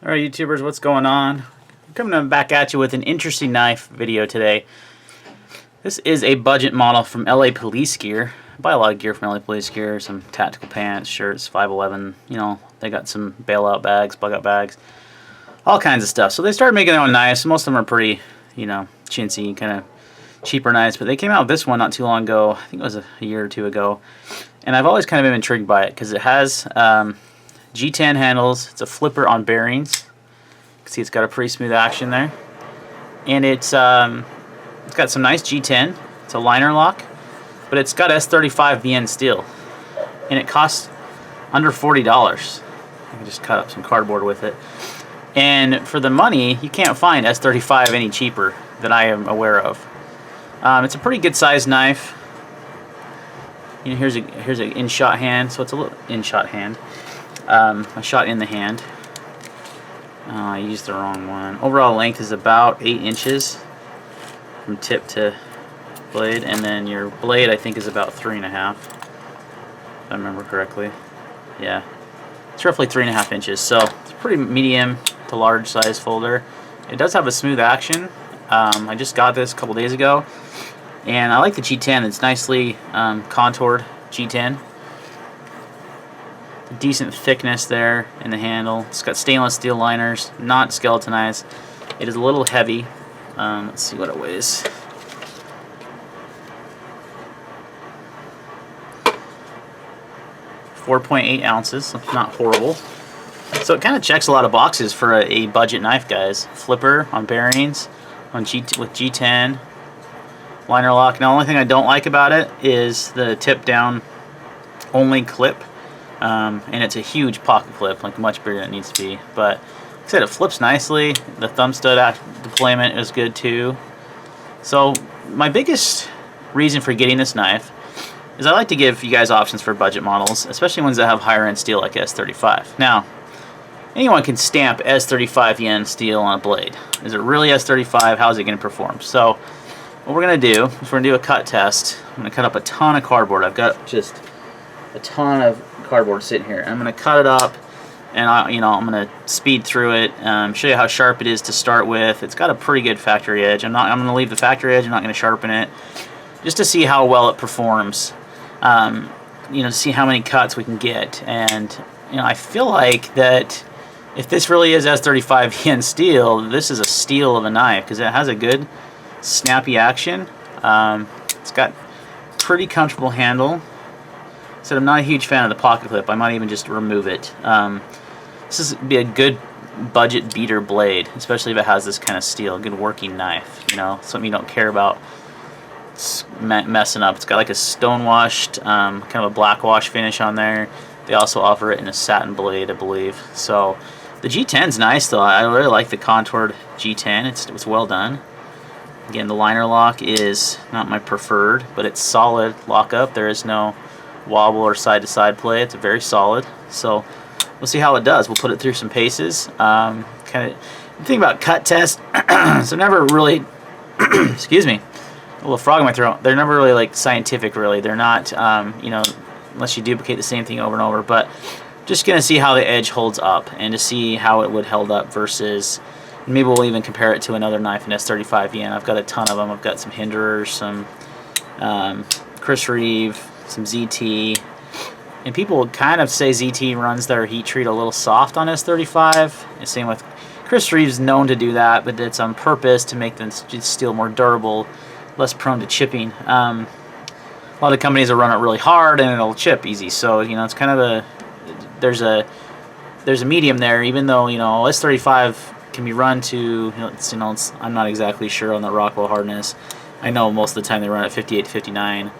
Alright YouTubers, what's going on? I'm coming back at you with an interesting knife video today. This is a budget model from LA Police Gear. I buy a lot of gear from LA Police Gear, some tactical pants, shirts, 511, you know, they got some bailout bags, bug out bags, all kinds of stuff. So they started making their own knives. Most of them are pretty, you know, chintzy, kind of cheaper knives, but they came out with this one not too long ago. I think it was a year or two ago. And I've always kind of been intrigued by it because it has G10 handles. It's a flipper on bearings. You can see it's got a pretty smooth action there, and it's got some nice G10. It's a liner lock, but it's got S35vn steel, and it costs under $40. I can just cut up some cardboard with it, and for the money, you can't find S35 any cheaper that I am aware of. It's a pretty good sized knife. You know, here's an in-shot hand, so it's a little in-shot hand. A shot in the hand. I used the wrong one. Overall length is about 8 inches from tip to blade, and then your blade I think is about 3.5, if I remember correctly. Yeah, it's roughly 3.5 inches, so it's a pretty medium to large size folder. It does have a smooth action. I just got this a couple days ago, and I like the G10. It's nicely contoured G10. Decent thickness there in the handle. It's got stainless steel liners, not skeletonized. It is a little heavy. Let's see what it weighs. .8 ounces, so not horrible. So it kind of checks a lot of boxes for a budget knife, guys. Flipper on bearings, with G10, liner lock. Now, the only thing I don't like about it is the tip down only clip. And it's a huge pocket clip, like much bigger than it needs to be. But like I said, it flips nicely. The thumb stud deployment is good too. So my biggest reason for getting this knife is I like to give you guys options for budget models, especially ones that have higher end steel like S35. Now, anyone can stamp S35vn steel on a blade. Is it really S35? How is it going to perform? So what we're going to do is we're going to do a cut test. I'm going to cut up a ton of cardboard. I've got just a ton of cardboard sitting here. I'm going to cut it up, and I'm going to speed through it, show you how sharp it is to start with. It's got a pretty good factory edge. I'm going to leave the factory edge. I'm not going to sharpen it, just to see how well it performs. To see how many cuts we can get. And I feel like that if this really is S35vn steel, this is a steal of a knife because it has a good snappy action. It's got pretty comfortable handle. So I'm not a huge fan of the pocket clip. I might even just remove it. This is be a good budget beater blade, especially if it has this kind of steel. Good working knife, something you don't care about messing up. It's got like a stone-washed, kind of a black wash finish on there. They also offer it in a satin blade, I believe. So the G10's nice though. I really like the contoured G10. It's well done. Again, the liner lock is not my preferred, but it's solid lockup. There is no wobble or side-to-side play. It's very solid, so we'll see how it does. We'll put it through some paces. Kind of the thing about cut tests, so never really excuse me, a little frog in my throat. They're never really like scientific, really. They're not unless you duplicate the same thing over and over, but just gonna see how the edge holds up and to see how it would held up versus, maybe we'll even compare it to another knife in S35vn. I've got a ton of them. I've got some Hinderers, some Chris Reeve, some ZT, and people kind of say ZT runs their heat treat a little soft on S35. And same with Chris Reeve's known to do that, but it's on purpose to make the steel more durable, less prone to chipping. A lot of companies will run it really hard and it'll chip easy. So it's kind of there's a medium there. Even though S35 can be run to I'm not exactly sure on the Rockwell hardness. I know most of the time they run at 58 to 59.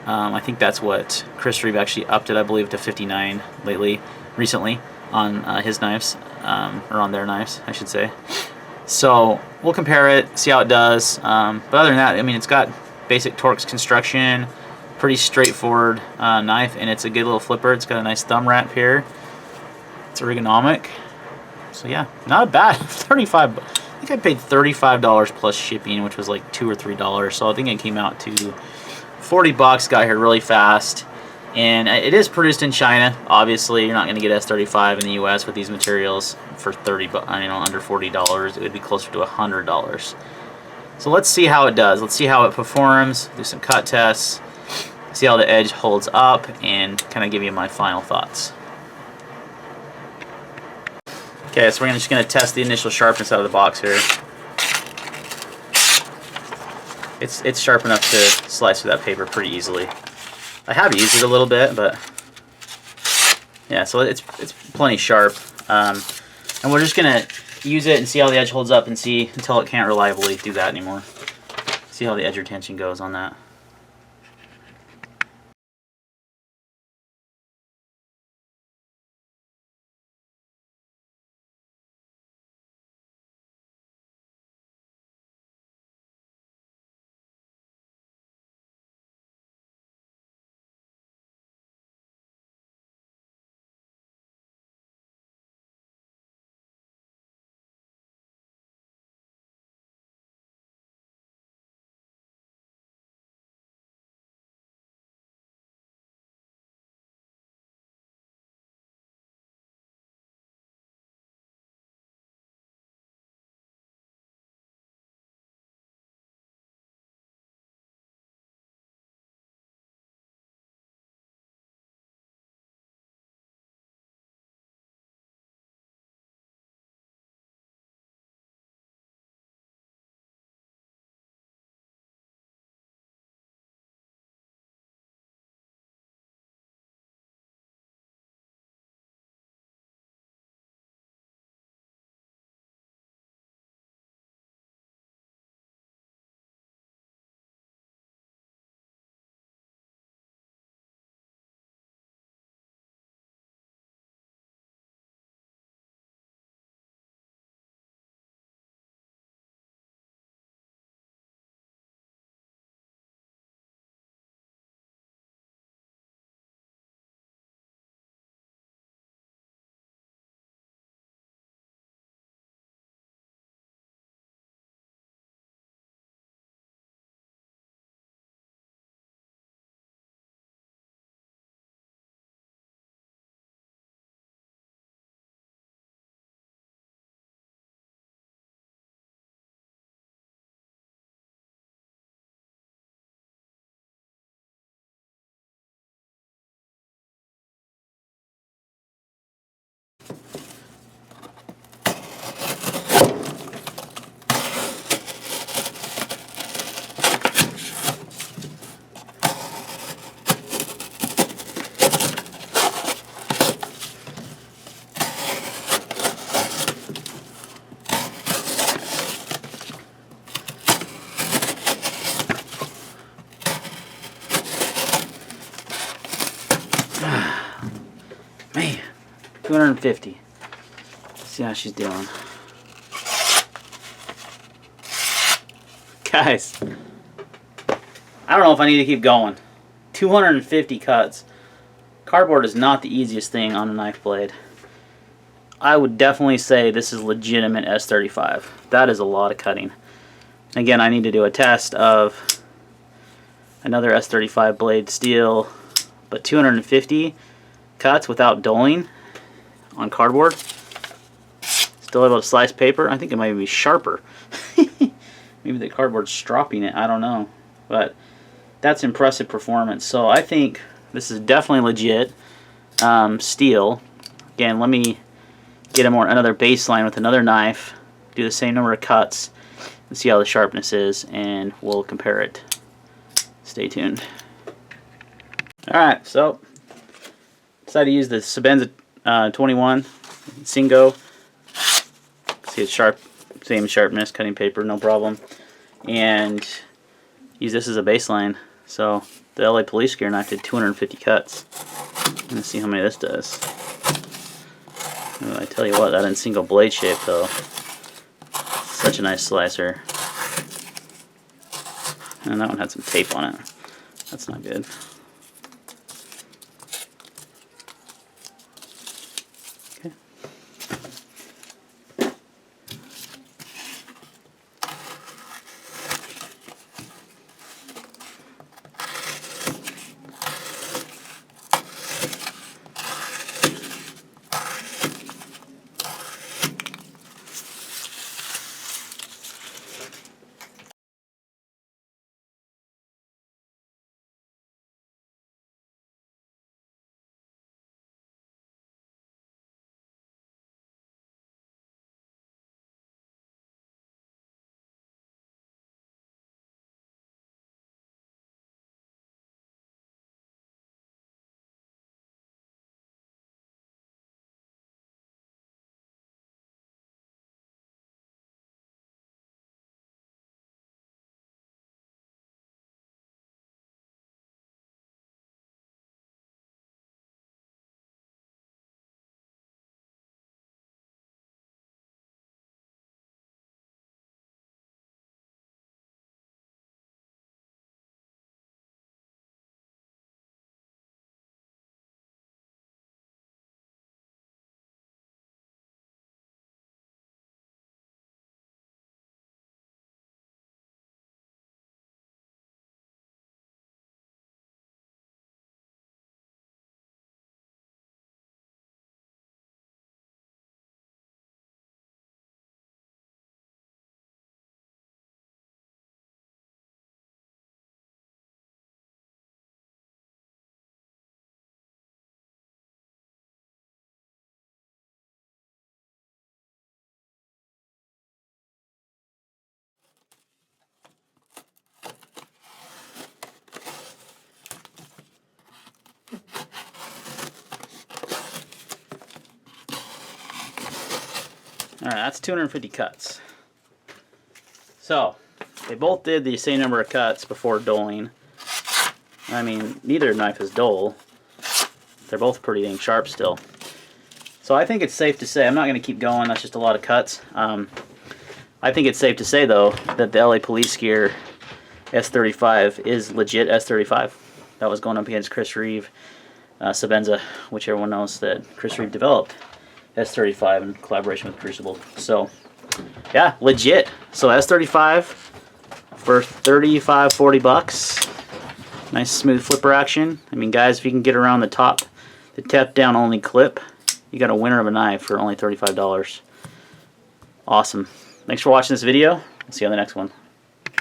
I think that's what Chris Reeve actually upped it, I believe, to 59 recently on his knives, or on their knives, I should say. So we'll compare it, see how it does. But other than that, it's got basic Torx construction, pretty straightforward knife, and it's a good little flipper. It's got a nice thumb wrap here. It's ergonomic. So yeah, not bad. 35. I think I paid $35 plus shipping, which was like $2 or $3. So I think it came out to $40. Got here really fast. And it is produced in China. Obviously, you're not going to get S35 in the U.S. with these materials for under $40. It would be closer to $100. So let's see how it does. Let's see how it performs. Do some cut tests. See how the edge holds up, and kind of give you my final thoughts. Okay, so we're just going to test the initial sharpness out of the box here. It's sharp enough to slice through that paper pretty easily. I have used it a little bit, but yeah, so it's plenty sharp. And we're just gonna use it and see how the edge holds up, and see until it can't reliably do that anymore. See how the edge retention goes on that. Man, 250. Let's see how she's doing. Guys, I don't know if I need to keep going. 250 cuts. Cardboard is not the easiest thing on a knife blade. I would definitely say this is legitimate S35. That is a lot of cutting. Again, I need to do a test of another S35 blade steel, but 250 cuts without dulling on cardboard. Still able to slice paper. I think it might be sharper. Maybe the cardboard's stropping it. I don't know. But that's impressive performance. So I think this is definitely legit steel. Again, let me get another baseline with another knife, do the same number of cuts, and see how the sharpness is, and we'll compare it. Stay tuned. Alright, so decided to use the Sebenza 21 Singo. See it's sharp, same sharpness, cutting paper, no problem. And use this as a baseline. So the LA Police Gear knife did 250 cuts. Let's see how many this does. Oh, I tell you what, that in single blade shape though, such a nice slicer. And that one had some tape on it. That's not good. Okay. Alright, that's 250 cuts. So, they both did the same number of cuts before dulling. I mean, neither knife is dull. They're both pretty dang sharp still. So I think it's safe to say, I'm not going to keep going, that's just a lot of cuts. I think it's safe to say, though, that the LA Police Gear S35 is legit S35. That was going up against Chris Reeve, Sabenza, which everyone knows that Chris Reeve developed S35 in collaboration with Crucible. So, yeah, legit. So S35 for 35, 40 bucks. Nice smooth flipper action. I mean, guys, if you can get around the top, the tap down only clip, you got a winner of a knife for only $35. Awesome. Thanks for watching this video. See you on the next one.